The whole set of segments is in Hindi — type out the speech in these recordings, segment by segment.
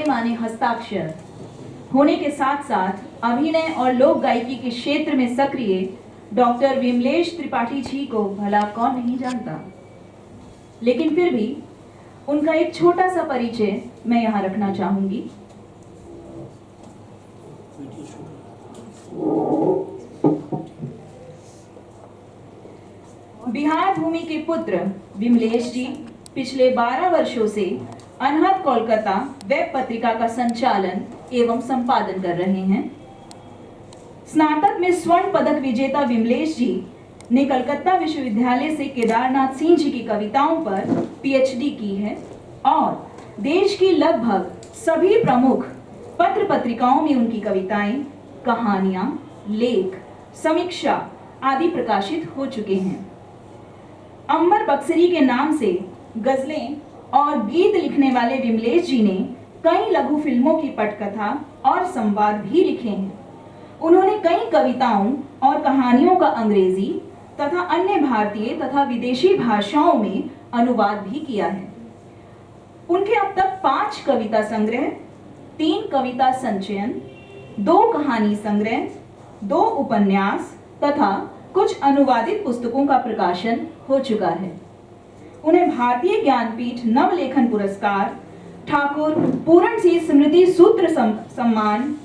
माने हस्ताक्षर होने के साथ साथ अभिनय और लोक गायकी के क्षेत्र में सक्रिय डॉक्टर विमलेश त्रिपाठी जी को भला कौन नहीं जानता, लेकिन फिर भी उनका एक छोटा सा परिचय मैं यहाँ रखना चाहूंगी। बिहार भूमि के पुत्र विमलेश जी पिछले 12 वर्षों से अनहद कोलकाता वेब पत्रिका का संचालन एवं संपादन कर रहे हैं। स्नातक में स्वर्ण पदक विजेता विमलेश जी ने कलकत्ता विश्वविद्यालय से केदारनाथ सिंह जी की कविताओं पर पीएचडी की है और देश की लगभग सभी प्रमुख पत्र पत्रिकाओं में उनकी कविताएं, कहानियां, लेख, समीक्षा आदि प्रकाशित हो चुके हैं। अंबर बक्सरी के नाम से गजलें और गीत लिखने वाले विमलेश जी ने कई लघु फिल्मों की पटकथा और संवाद भी लिखे हैं। उन्होंने कई कविताओं और कहानियों का अंग्रेजी तथा अन्य भारतीय तथा विदेशी भाषाओं में अनुवाद भी किया है। उनके अब तक 5 कविता संग्रह, 3 कविता संचयन, 2 कहानी संग्रह, 2 उपन्यास तथा कुछ अनुवादित पुस्तकों का प्रकाशन हो चुका है। उन्हें भारतीय ज्ञानपीठ नवलेखन पुरस्कार, ठाकुर पूरण सिंह स्मृति सूत्र सम्मान,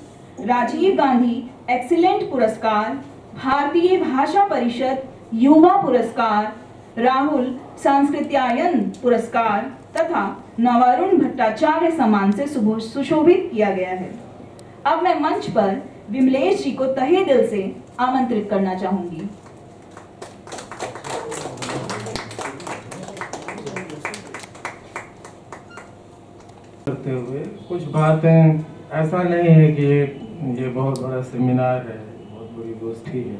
राजीव गांधी एक्सीलेंट पुरस्कार, भारतीय भाषा परिषद युवा पुरस्कार, राहुल सांस्कृत्यायन पुरस्कार तथा नवारुण भट्टाचार्य सम्मान से सुशोभित किया गया है। अब मैं मंच पर विमलेश जी को तहे दिल से आमंत्रित करना चाहूंगी। करते हुए कुछ बातें, ऐसा नहीं है कि ये बहुत बड़ा सेमिनार है, बहुत बड़ी गोष्ठी है।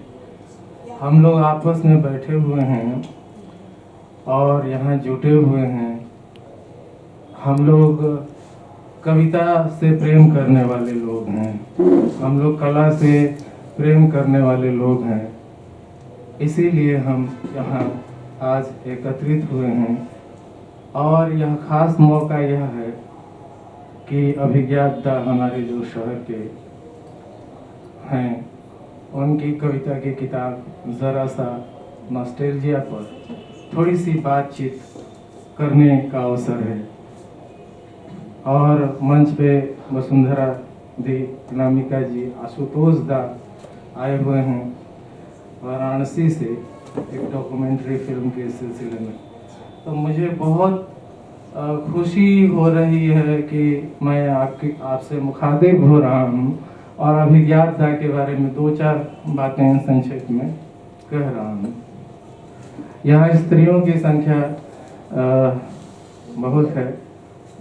हम लोग आपस में बैठे हुए हैं और यहाँ जुटे हुए हैं। हम लोग कविता से प्रेम करने वाले लोग हैं, हम लोग कला से प्रेम करने वाले लोग हैं। इसीलिए हम यहाँ आज एकत्रित हुए हैं और यह खास मौका यह है कि अभिज्ञाता हमारे जो शहर के हैं उनकी कविता की किताब ज़रा सा नॉस्टैल्जिया पर थोड़ी सी बातचीत करने का अवसर है। और मंच पे वसुंधरा दी, अनामिका जी, आशुतोष दा आए हुए हैं वाराणसी से एक डॉक्यूमेंट्री फिल्म के सिलसिले में। तो मुझे बहुत खुशी हो रही है कि मैं आपसे मुखातिब हो रहा हूँ और अभिज्ञाता के बारे में 2-4 बातें संक्षेप में कह रहा हूँ। यहाँ स्त्रियों की संख्या बहुत है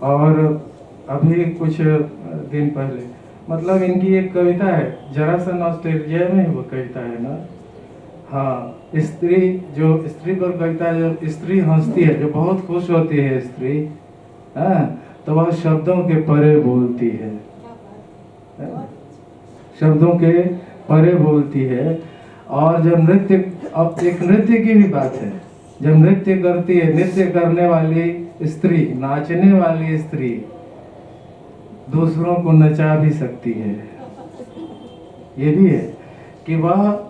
और अभी कुछ दिन पहले, मतलब इनकी एक कविता है, जरा सा नॉस्टैल्जिया में वो कविता है ना। हाँ, स्त्री पर कविता है, जो स्त्री हंसती है, जो बहुत खुश होती है स्त्री, तो वह शब्दों के परे बोलती है, शब्दों के परे बोलती है। और जब नृत्य, अब एक नृत्य की भी बात है, जब नृत्य करती है, नृत्य करने वाली स्त्री, नाचने वाली स्त्री दूसरों को नचा भी सकती है। ये भी है कि वह,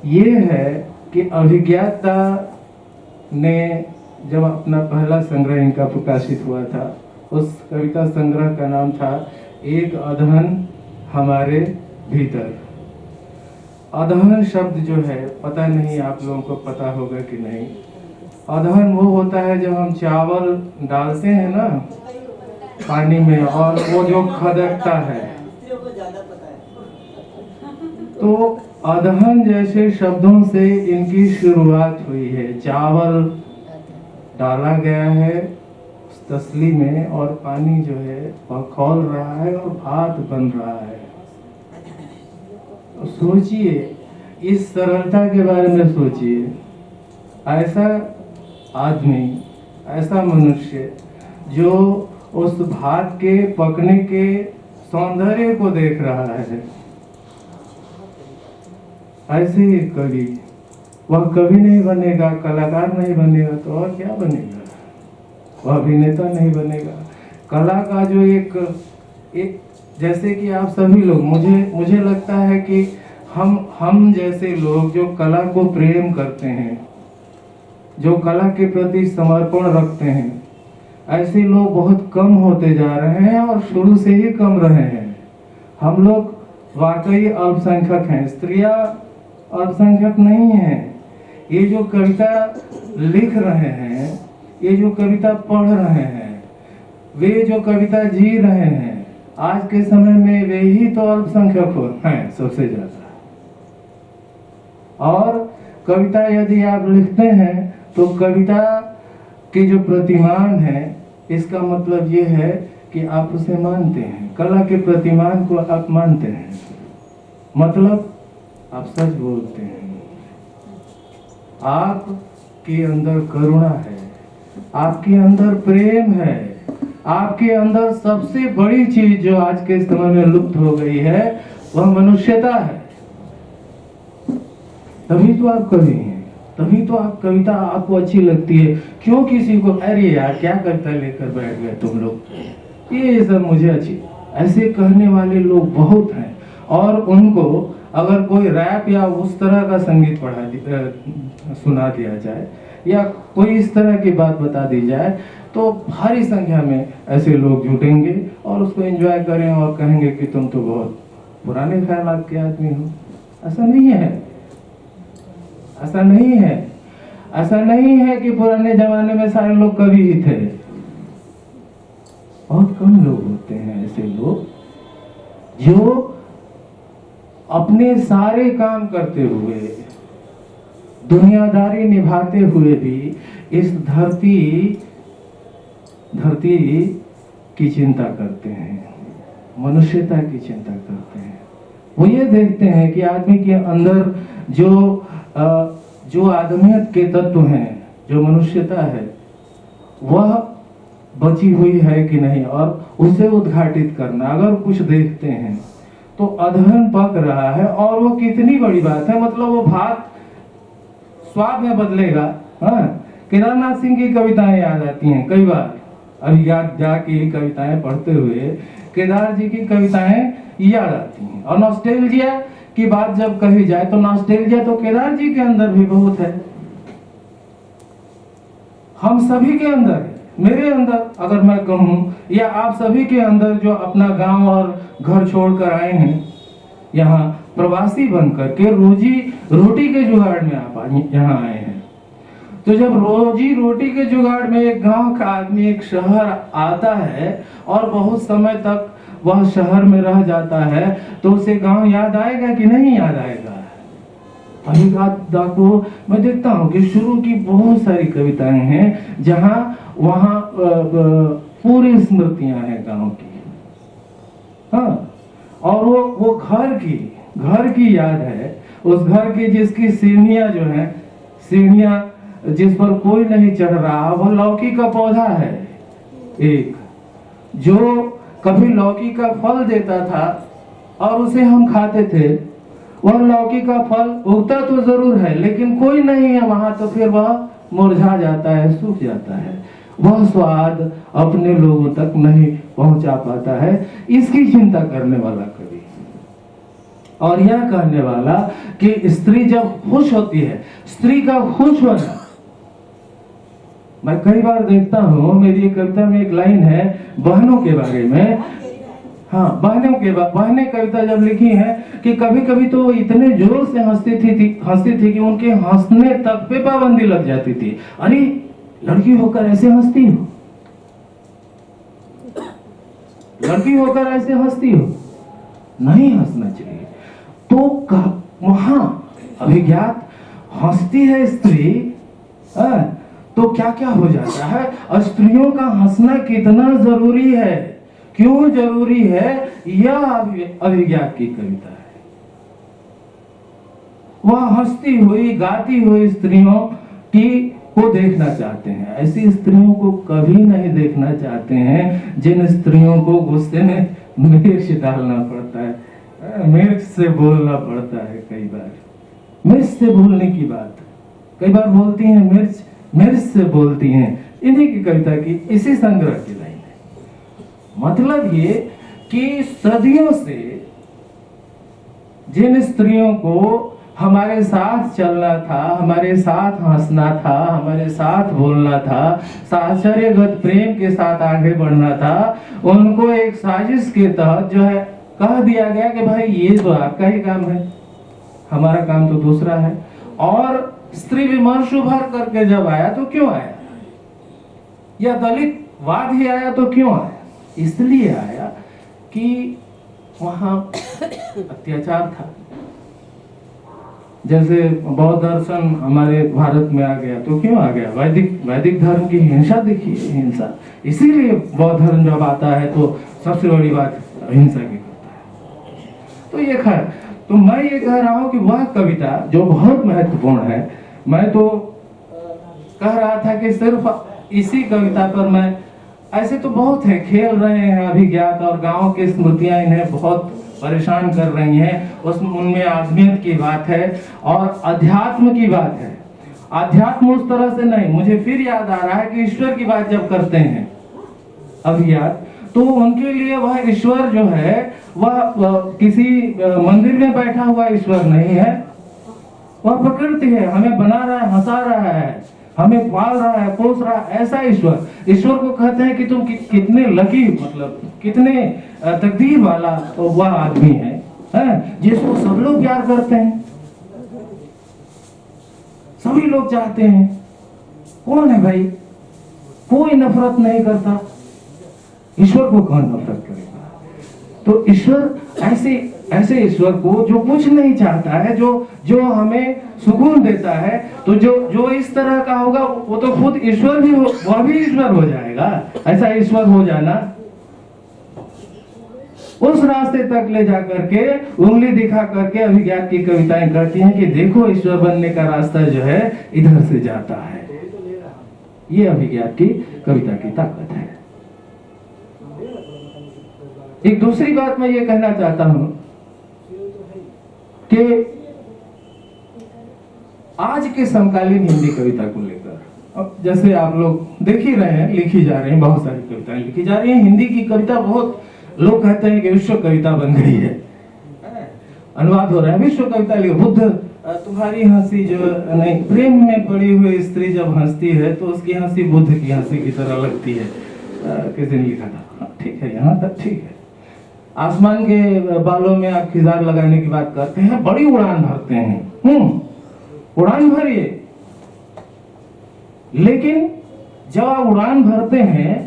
ये है कि अभिज्ञाता ने जब अपना पहला संग्रह इनका प्रकाशित हुआ था, उस कविता संग्रह का नाम था एक अधहन हमारे भीतर। अधहन शब्द जो है, पता नहीं आप लोगों को पता होगा कि नहीं। अधहन वो होता है जब हम चावल डालते हैं ना पानी में और वो जो खदकता है, तो अधहन जैसे शब्दों से इनकी शुरुआत हुई है। चावल डाला गया है उस तसली में और पानी जो है वह खौल रहा है और भात बन रहा है। तो सोचिए, इस सरलता के बारे में सोचिए। ऐसा आदमी, ऐसा मनुष्य जो उस भात के पकने के सौंदर्य को देख रहा है, ऐसे ही कवि, वह कवि नहीं बनेगा, कलाकार नहीं बनेगा तो और क्या बनेगा? वह अभिनेता नहीं बनेगा। कला का जो एक जैसे कि आप सभी लोग, मुझे लगता है कि हम जैसे लोग जो कला को प्रेम करते हैं, जो कला के प्रति समर्पण रखते हैं, ऐसे लोग बहुत कम होते जा रहे हैं और शुरू से ही कम रहे हैं। हम लोग वाकई अल्पसंख्यक हैं, स्त्रियां अल्पसंख्यक नहीं हैं। ये जो कविता लिख रहे हैं, ये जो कविता पढ़ रहे हैं, वे जो कविता जी रहे हैं, आज के समय में वे ही तो अल्पसंख्यक हैं सबसे ज्यादा। और कविता यदि आप लिखते हैं तो कविता के जो प्रतिमान है, इसका मतलब ये है कि आप उसे मानते हैं, कला के प्रतिमान को आप मानते हैं, मतलब आप सच बोलते हैं, आपके अंदर करुणा है, आपके अंदर प्रेम है, आपके अंदर सबसे बड़ी चीज जो आज के समय में लुप्त हो गई है वह मनुष्यता है। तभी तो आप कवि हैं, तभी तो आप कविता आपको अच्छी लगती है। क्यों किसी को अरे यार क्या कविता लेकर बैठ गए तुम लोग, ये सब मुझे अच्छी, ऐसे कहने वाले लोग बहुत हैं। और उनको अगर कोई रैप या उस तरह का संगीत सुना दिया जाए या कोई इस तरह की बात बता दी जाए तो भारी संख्या में ऐसे लोग जुटेंगे और उसको एंजॉय करें और कहेंगे कि तुम तो बहुत पुराने ख्यालात के आदमी हो। ऐसा नहीं है, ऐसा नहीं है, ऐसा नहीं है कि पुराने जमाने में सारे लोग कवि ही थे। बहुत कम लोग होते हैं ऐसे लोग जो अपने सारे काम करते हुए, दुनियादारी निभाते हुए भी इस धरती की चिंता करते हैं, मनुष्यता की चिंता करते हैं। वो ये देखते हैं कि आदमी के अंदर जो आदमियत के तत्व हैं, जो मनुष्यता है, वह बची हुई है कि नहीं, और उसे उद्घाटित करना। अगर कुछ देखते हैं तो अधहन पक रहा है, और वो कितनी बड़ी बात है, मतलब वो भात स्वाद में बदलेगा। हाँ, केदारनाथ सिंह की कविताएं याद आती हैं कई बार। अभी याद जाके कविताएं पढ़ते हुए केदार जी की कविताएं याद आती हैं। और नॉस्टैल्जिया की बात जब कही जाए तो नॉस्टैल्जिया तो केदार जी के अंदर भी बहुत है, हम सभी के अंदर है, मेरे अंदर अगर मैं कहूं, या आप सभी के अंदर जो अपना गांव और घर छोड़कर आए हैं, यहाँ प्रवासी बनकर के रोजी रोटी के जुगाड़ में आप यहाँ आए हैं। तो जब रोजी रोटी के जुगाड़ में एक गांव का आदमी एक शहर आता है और बहुत समय तक वह शहर में रह जाता है, तो उसे गांव याद आएगा कि नहीं याद आएगा? अभी को मैं देखता हूँ कि शुरू की बहुत सारी कविताएं हैं जहां वहां पूरी स्मृतियां हैं गांव की। हाँ, और वो घर की याद है, उस घर की जिसकी सीढ़ियां जो है, सीढ़ियां जिस पर कोई नहीं चढ़ रहा, वो लौकी का पौधा है एक, जो कभी लौकी का फल देता था और उसे हम खाते थे। वह लौकी का फल उगता तो जरूर है, लेकिन कोई नहीं है वहां, तो फिर वह मुरझा जाता है, सूख जाता है, वह स्वाद अपने लोगों तक नहीं पहुंचा पाता है। इसकी चिंता करने वाला कवि, और यह कहने वाला कि स्त्री जब खुश होती है, स्त्री का खुश होना, मैं कई बार देखता हूँ, मेरी कविता में एक लाइन है बहनों के बारे में। हाँ, बहनें कविता जब लिखी है कि कभी कभी तो इतने जोर से हंसती थी कि उनके हंसने तक पे पाबंदी लग जाती थी। अरे लड़की होकर ऐसे हंसती हो, लड़की होकर ऐसे हंसती हो, नहीं हंसना चाहिए। तो वहां अभिज्ञात हंसती है स्त्री, तो क्या क्या हो जाता है। स्त्रियों का हंसना कितना जरूरी है, क्यों जरूरी है, यह अभिज्ञात की कविता है। वह हंसती हुई गाती हुई स्त्रियों को देखना चाहते हैं। ऐसी स्त्रियों को कभी नहीं देखना चाहते हैं जिन स्त्रियों को गुस्से में मिर्च डालना पड़ता है, मिर्च से बोलना पड़ता है। कई बार मिर्च से बोलने की बात कई बार बोलती हैं, मिर्च से बोलती हैं। इन्हीं की कविता की इसी संग्रह की लाइन है। मतलब ये कि सदियों से जिन स्त्रियों को हमारे साथ चलना था, हमारे साथ हंसना था, हमारे साथ बोलना था, साहचर्यगत प्रेम के साथ आगे बढ़ना था, उनको एक साजिश के तहत जो है कह दिया गया कि भाई ये तो आपका ही काम है, हमारा काम तो दूसरा है। और स्त्री विमर्श उभर करके जब आया तो क्यों आया, या दलित वाद ही आया तो क्यों आया? इसलिए आया कि वहां अत्याचार था। जैसे बौद्ध दर्शन हमारे भारत में आ गया तो क्यों आ गया? वैदिक धर्म की हिंसा देखिए, हिंसा। इसीलिए बौद्ध धर्म जब आता है तो सबसे बड़ी बात हिंसा की करता है। तो ये खैर, तो मैं ये कह रहा हूं कि वह कविता जो बहुत महत्वपूर्ण है, मैं तो कह रहा था कि सिर्फ इसी कविता पर मैं, ऐसे तो बहुत है, खेल रहे हैं अभिज्ञात और गांव की स्मृतियां इन्हें बहुत परेशान कर रही हैं। उनमें आत्मीयत की बात है और अध्यात्म की बात है। अध्यात्म उस तरह से नहीं, मुझे फिर याद आ रहा है कि ईश्वर की बात जब करते हैं अभिज्ञात, तो उनके लिए वह ईश्वर जो है वह किसी मंदिर में बैठा हुआ ईश्वर नहीं है, वह प्रकृति है, हमें बना रहा है, हंसा रहा है, हमें पाल रहा है, पोस रहा है, ऐसा ईश्वर। ईश्वर को कहते हैं कि तुम कितने लकी, मतलब कितने तकदीर वाला तो वह आदमी है जिसको सब लोग प्यार करते हैं, सभी लोग चाहते हैं। कौन है भाई? कोई नफरत नहीं करता। ईश्वर को कौन नफरत करेगा? तो ईश्वर ऐसे ईश्वर को जो कुछ नहीं चाहता है, जो हमें सुकून देता है, तो जो इस तरह का होगा वो तो खुद ईश्वर भी हो, वह भी ईश्वर हो जाएगा। ऐसा ईश्वर हो जाना, उस रास्ते तक ले जा करके उंगली दिखा करके अभिज्ञात की कविताएं कहती हैं कि देखो ईश्वर बनने का रास्ता जो है इधर से जाता है। ये अभिज्ञात की कविता की ताकत है। एक दूसरी बात मैं ये कहना चाहता हूं कि आज के समकालीन हिंदी कविता को लेकर, अब जैसे आप लोग देख ही रहे हैं, लिखी जा रही हैं, बहुत सारी कविताएं लिखी जा रही हैं। हिंदी की कविता बहुत, लोग कहते हैं कि विश्व कविता बन गई है, अनुवाद हो रहा है, विश्व कविता लिखो। बुद्ध, तुम्हारी हंसी जो नहीं, प्रेम में पड़ी हुई स्त्री जब हंसती है तो उसकी हंसी बुद्ध की हंसी की तरह लगती है। किसी ने लिखा था, ठीक है, यहाँ तक ठीक है। आसमान के बालों में आप खिजार लगाने की बात करते हैं, बड़ी उड़ान भरते हैं, उड़ान भरिए, लेकिन जब आप उड़ान भरते हैं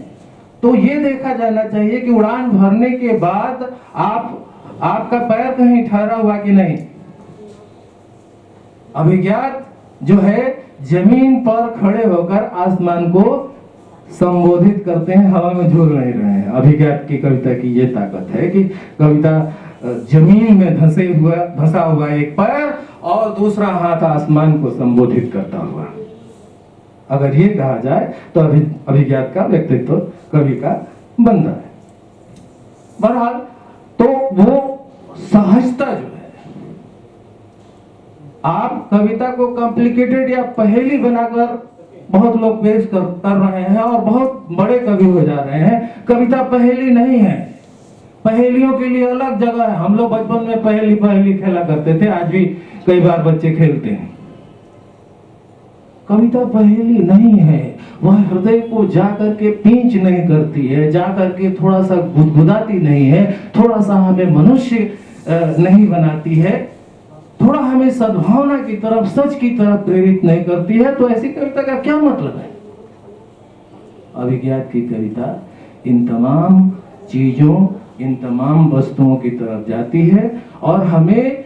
तो ये देखा जाना चाहिए कि उड़ान भरने के बाद आपका पैर कहीं ठहरा हुआ कि नहीं। अभिज्ञात जो है जमीन पर खड़े होकर आसमान को संबोधित करते हैं, हवा में झूल नहीं रहे हैं। अभिज्ञात की कविता की ये ताकत है कि कविता जमीन में धंसा हुआ एक पैर और दूसरा हाथ आसमान को संबोधित करता हुआ, अगर ये कहा जाए तो अभिज्ञात का व्यक्तित्व कवि का बनता है। बहरहाल, तो वो सहजता जो है, आप कविता को कॉम्प्लिकेटेड या पहेली बनाकर बहुत लोग पेश कर रहे हैं और बहुत बड़े कवि हो जा रहे हैं। कविता पहेली नहीं है, पहेलियों के लिए अलग जगह है। हम लोग बचपन में पहेली खेला करते थे, आज भी कई बार बच्चे खेलते हैं। कविता पहेली नहीं है, वह हृदय को जाकर के पींच नहीं करती है, जाकर के थोड़ा सा गुदगुदाती नहीं है, थोड़ा सा हमें मनुष्य नहीं बनाती है, थोड़ा हमें सद्भावना की तरफ, सच की तरफ प्रेरित नहीं करती है। तो ऐसी कविता का क्या मतलब है? अभिज्ञात की कविता इन तमाम चीजों, इन तमाम वस्तुओं की तरफ जाती है और हमें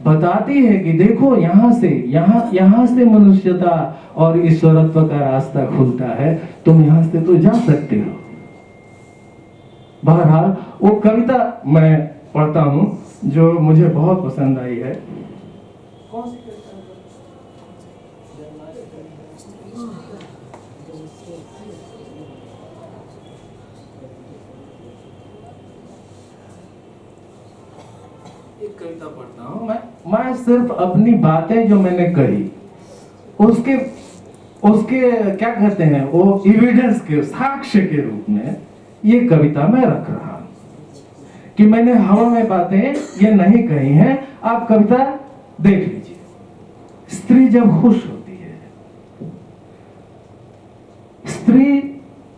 बताती है कि देखो यहाँ से मनुष्यता और ईश्वरत्व का रास्ता खुलता है, तुम यहाँ से तो जा सकते हो। बहरहाल, वो कविता मैं पढ़ता हूँ जो मुझे बहुत पसंद आई है। कौन सी कविता? एक कविता पढ़ता हूँ मैं सिर्फ अपनी बातें जो मैंने कही उसके क्या कहते हैं, वो एविडेंस के, साक्ष्य के रूप में ये कविता मैं रख रहा हूं। कि मैंने हवा में बातें ये नहीं कही हैं। आप कविता देख लीजिए। स्त्री जब खुश होती है, स्त्री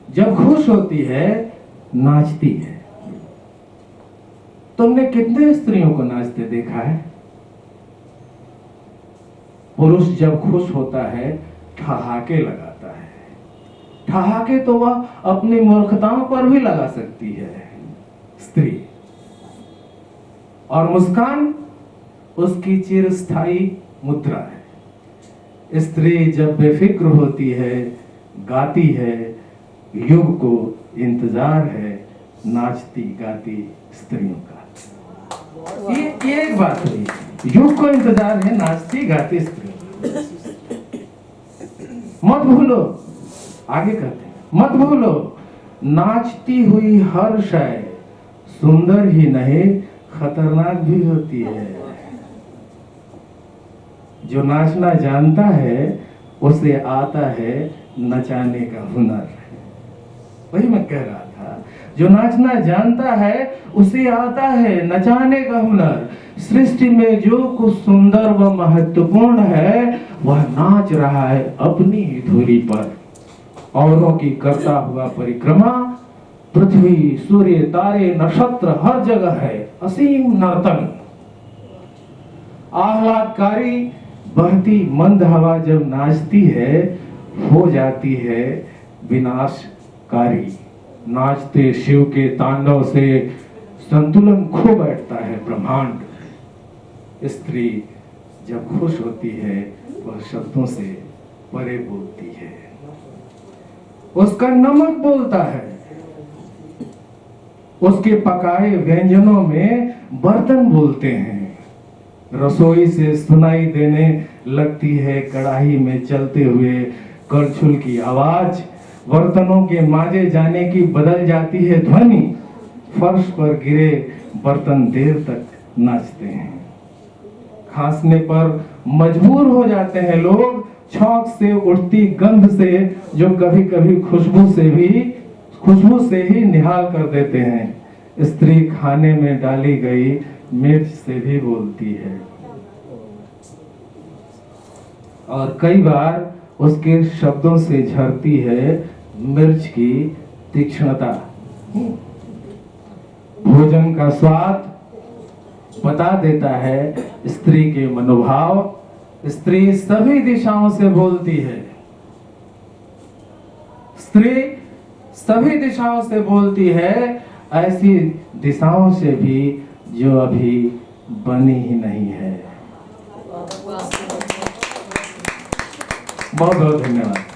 जब खुश होती है नाचती है। तुमने कितने स्त्रियों को नाचते देखा है? पुरुष जब खुश होता है ठहाके लगाता है। ठहाके तो वह अपनी मूर्खताओं पर भी लगा सकती है स्त्री, और मुस्कान उसकी चिरस्थायी मुद्रा है। स्त्री जब बेफिक्र होती है गाती है, युग को इंतजार है नाचती गाती स्त्रियों का। ये एक बात हुई, युग को इंतजार है नाचती गाती स्त्रियों का। मत भूलो, आगे कहते हैं, मत भूलो नाचती हुई हर शय सुंदर ही नहीं खतरनाक भी होती है। जो नाचना जानता है उसे आता है नचाने का हुनर। वही मैं कह रहा था, जो नाचना जानता है उसे आता है नचाने का हुनर। सृष्टि में जो कुछ सुंदर व महत्वपूर्ण है वह नाच रहा है अपनी ही धुरी पर। औरों की करता हुआ परिक्रमा, पृथ्वी सूर्य तारे नक्षत्र हर जगह है असीम नर्तन। आह्लादकारी बहती मंद हवा जब नाचती है हो जाती है विनाशकारी। नाचते शिव के तांडव से संतुलन खो बैठता है ब्रह्मांड। स्त्री जब खुश होती है वह शब्दों से परे बोलती है। उसका नमक बोलता है, उसके पकाए व्यंजनों में बर्तन बोलते हैं। रसोई से सुनाई देने लगती है कढ़ाई में चलते हुए करछुल की आवाज। बर्तनों के मांजे जाने की बदल जाती है ध्वनि। फर्श पर गिरे बर्तन देर तक नाचते हैं। खांसने पर मजबूर हो जाते हैं लोग छौंक से उठती गंध से, जो कभी कभी खुशबू से ही निहाल कर देते हैं। स्त्री खाने में डाली गई मिर्च से भी बोलती है, और कई बार उसके शब्दों से झरती है मिर्च की तीक्ष्णता। भोजन का स्वाद बता देता है स्त्री के मनोभाव। स्त्री सभी दिशाओं से बोलती है। स्त्री सभी दिशाओं से बोलती है, ऐसी दिशाओं से भी जो अभी बनी ही नहीं है। बहुत बहुत धन्यवाद।